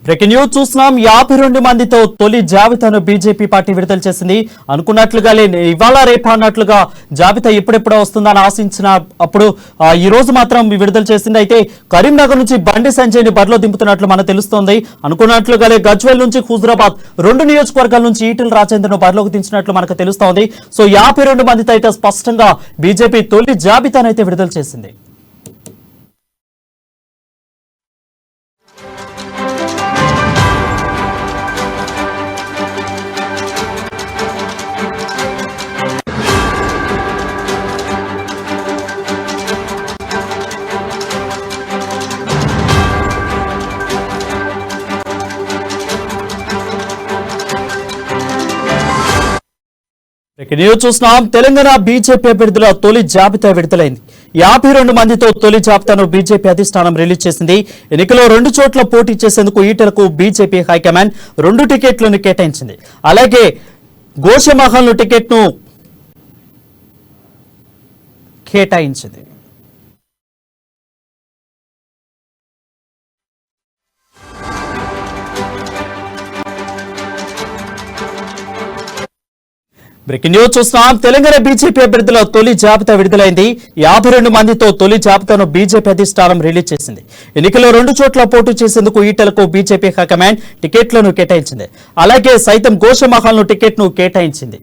Breaking news చూస్తున్నాం. 52 మందితో తొలి జాబితాను బీజేపీ పార్టీ విడుదల చేసింది. అనుకున్నట్లుగా ఇవాళ రేపు అన్నట్లుగా జాబితా ఎప్పుడెప్పుడో వస్తుందని ఆశించిన అప్పుడు ఈ రోజు మాత్రం విడుదల చేసింది. అయితే కరీంనగర్ నుంచి బండి సంజయ్ ని బరిలో దింపుతున్నట్లు మనకు తెలుస్తోంది. అనుకున్నట్లుగానే గజ్వేల్ నుంచి హుజురాబాద్ 2 నియోజకవర్గాల నుంచి ఈటెల రాజేందర్ ను బరిలోకి దించినట్లు మనకు తెలుస్తోంది. సో 52 మందితో అయితే స్పష్టంగా బీజేపీ తొలి జాబితాను అయితే విడుదల చేసింది. న్యూస్ చూస్తున్నాం. తెలంగాణ బీజేపీ అభ్యర్థుల తొలి జాబితా విడుదలైంది. 52 మందితో తొలి జాబితాను బీజేపీ అధిష్టానం రిలీజ్ చేసింది. ఎన్నికలో 2 చోట్ల పోటీ చేసేందుకు ఈటెలకు బీజేపీ హైకమాండ్ 2 టికెట్లను కేటాయించింది. అలాగే గోషమహల్ టికెట్ను కేటాయించింది. బ్రేకింగ్ న్యూస్ చూస్తున్నాం. తెలంగాణ బీజేపీ అభ్యర్థుల తొలి జాబితా విడుదలైంది. 52 మందితో తొలి జాబితాను బీజేపీ అధిష్టానం రిలీజ్ చేసింది. ఎన్నికల్లో 2 చోట్ల పోటీ చేసేందుకు ఈటెలకు బీజేపీ హైకమాండ్ టికెట్లను కేటాయించింది. అలాగే సైతం గోషమహల్ టికెట్ను కేటాయించింది.